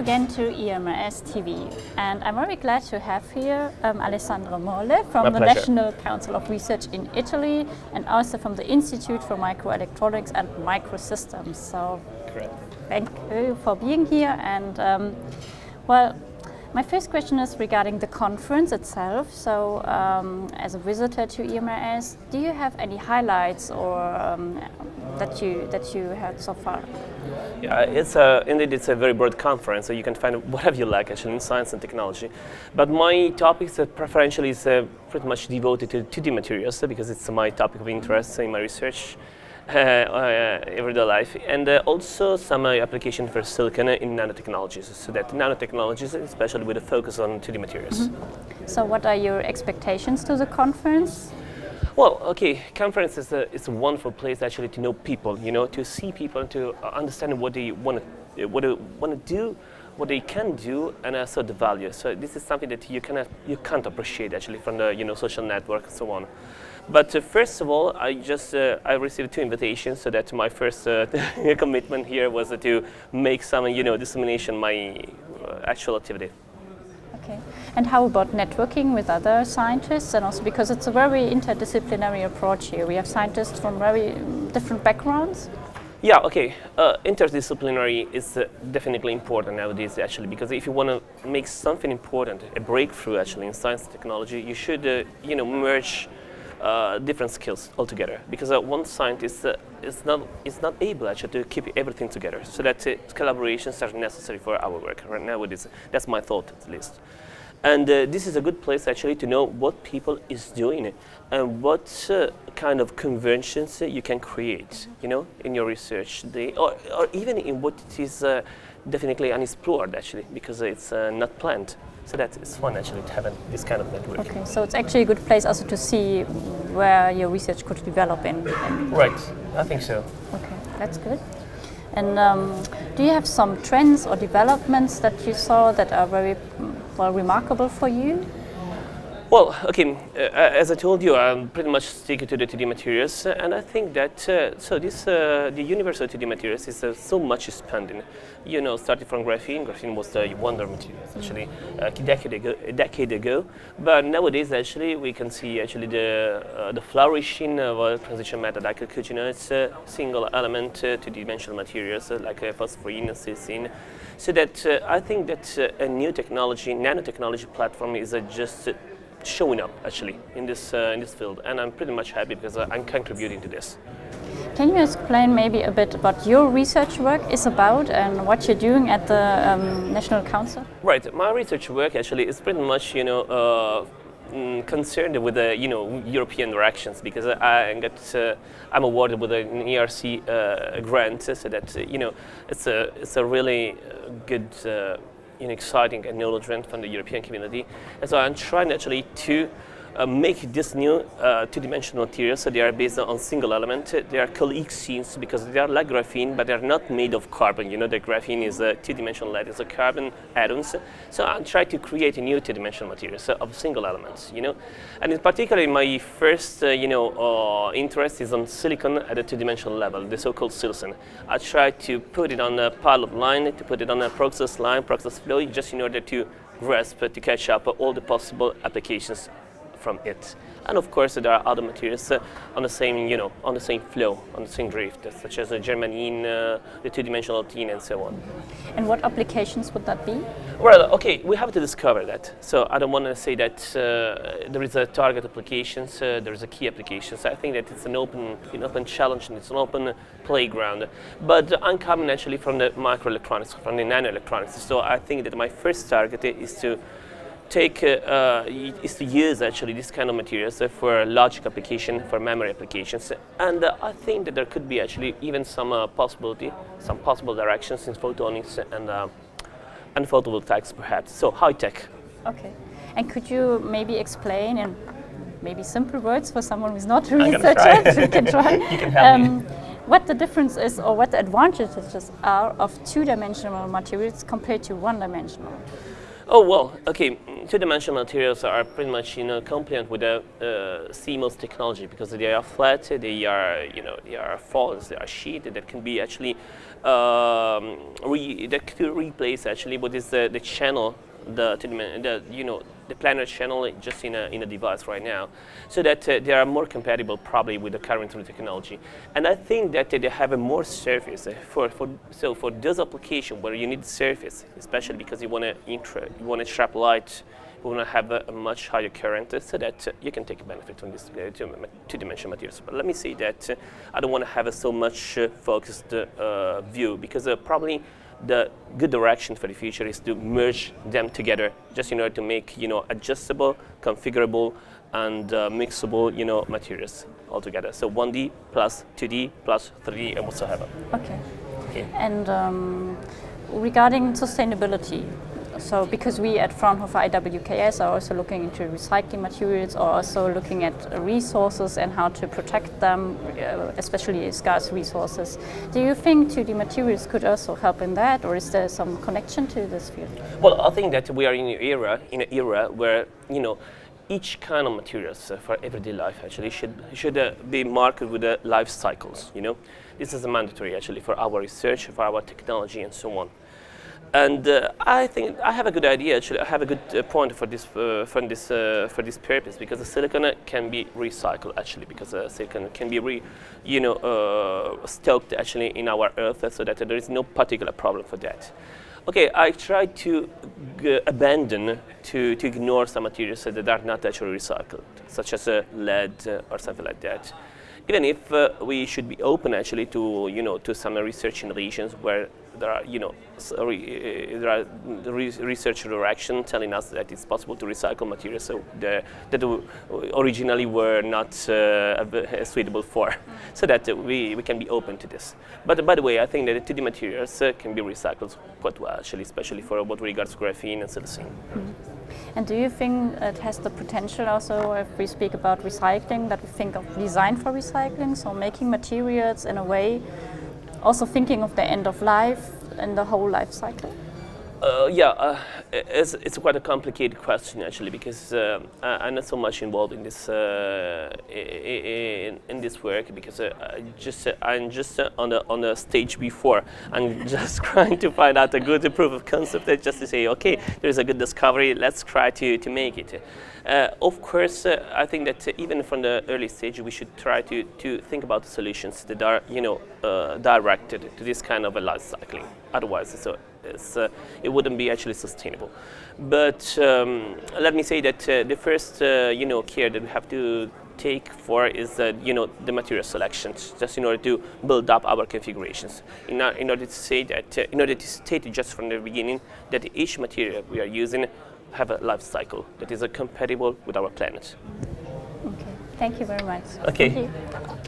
again to EMRS TV, and I'm very glad to have here Alessandro MOLLE from the National Council of Research in Italy and also from the Institute for Microelectronics and Microsystems. So, correct. Thank you for being here. And well, my first question is regarding the conference itself. So, as a visitor to EMRS, do you have any highlights or that you had so far? Yeah, indeed it's a very broad conference, so you can find whatever you like actually in science and technology. But my topics preferentially is pretty much devoted to 2D materials because it's my topic of interest in my research everyday life, and also some application for silicon in nanotechnologies. So that nanotechnologies, especially with a focus on 2D materials. Mm-hmm. So what are your expectations to the conference? Well, okay, conference is a wonderful place actually to know people, you know, to see people and to understand what they want to do, what they can do, and also the value. So this is something that you can't appreciate actually from the social network and so on. But first of all, I received 2 invitations, so that my first commitment here was to make some dissemination my actual activity. Okay. And how about networking with other scientists, and also because it's a very interdisciplinary approach here. We have scientists from very different backgrounds. Yeah, okay. Interdisciplinary is definitely important nowadays, actually, because if you want to make something important, a breakthrough actually in science and technology, you should merge different skills altogether. Because one scientist is not able actually to keep everything together. So that collaborations are necessary for our work right nowadays. That's my thought, at least. And this is a good place actually to know what people is doing and what kind of conventions you can create, in your research, or even in what is definitely unexplored actually, because it's not planned. So that is fun actually to have this kind of network. Okay, so it's actually a good place also to see where your research could develop in. Right, I think so. Okay, that's good. And do you have some trends or developments that you saw that are very remarkable for you? Well, okay, as I told you, I'm pretty much sticking to the 2D materials, and I think that the universe of 2D materials is so much expanding. Starting from graphene. Graphene was the wonder material actually a decade ago. But nowadays, actually, we can see actually the flourishing of a transition method like it's single element 2D-dimensional materials like phosphorine, cystine. So that I think that a new technology, nanotechnology platform is just showing up actually in this field, and I'm pretty much happy because I'm contributing to this. Can you explain maybe a bit what your research work is about and what you're doing at the National Council? Right, my research work actually is pretty much concerned with the European directions, because I'm awarded with an ERC grant, so that it's a really good. Exciting acknowledgement from the European community. And so I'm trying actually to make this new 2D-dimensional materials. So they are based on single element. They are called X-scenes because they are like graphene, but they're not made of carbon. The graphene is a 2D-dimensional lattice of carbon atoms. So I'm trying to create a new 2D-dimensional material of single elements. And in particular, my first interest is on silicon at a 2D-dimensional level, the so-called silicon. I try to put it on a pilot line, to put it on a process line, process flow, just in order to grasp, to catch up all the possible applications from it. And of course there are other materials on the same flow, on the same drift, such as the germanium, the 2D-dimensional tin, and so on. And what applications would that be? Well, okay, we have to discover that. So I don't want to say that there is a target applications, there is a key applications. I think that it's an open challenge and it's an open playground. But I'm coming actually from the microelectronics, from the nanoelectronics. So I think that my first target is to use actually this kind of materials for logic application, for memory applications, and I think that there could be actually even some possible directions in photonics and photovoltaics perhaps. So high tech. Okay. And could you maybe explain in maybe simple words for someone who's not a researcher? You can try. You can help me. What the difference is, or what the advantages are of 2-dimensional materials compared to 1-dimensional? Oh, well, okay. two-dimensional materials are pretty much compliant with the CMOS technology because they are flat, they are false, they are sheet that can be actually that could replace actually what is the channel, the planar channel just in a device right now, so that they are more compatible probably with the current technology. And I think that they have a more surface for those applications where you need surface, especially because you want to trap light, you want to have a much higher current, so that you can take benefit from this two-dimensional materials. But let me say that I don't want to have a so much focused view, because probably the good direction for the future is to merge them together, just in order to make adjustable, configurable, and mixable materials altogether. So 1D plus 2D plus 3D and whatsoever. Okay. And regarding sustainability, so because we at Fraunhofer IWKS are also looking into recycling materials, or also looking at resources and how to protect them, especially scarce resources. Do you think 2D materials could also help in that, or is there some connection to this field? Well, I think that we are in an era where each kind of materials for everyday life actually should be marked with the life cycles. This is mandatory actually for our research, for our technology, and so on. And I think I have a good idea. Actually, I have a good point for this purpose, because the silicon can be recycled actually, because silicon can be stoked actually in our earth, so that there is no particular problem for that. Okay, I try to abandon to ignore some materials that are not actually recycled, such as lead or something like that. Even if we should be open actually to to some research innovations where there are research direction telling us that it's possible to recycle materials that originally were not suitable for, so that we can be open to this. But by the way, I think that the 2D materials can be recycled quite well actually, especially for what regards graphene and silicon. Mm-hmm. And do you think it has the potential also, if we speak about recycling, that we think of design for recycling, so making materials in a way, also thinking of the end of life and the whole life cycle? It's quite a complicated question actually, because I'm not so much involved in this in this work, because I'm just on the stage before. I'm just trying to find out a good proof of concept, just to say, okay, there's a good discovery, let's try to make it. Of course, I think that even from the early stage, we should try to think about the solutions that are directed to this kind of a life cycling. Otherwise, it wouldn't be actually sustainable. But let me say that the first care that we have to take for is the material selections, just in order to build up our configurations. In order to say that, in order to state just from the beginning that each material we are using have a life cycle that is compatible with our planet. Okay, thank you very much. Okay. Thank you.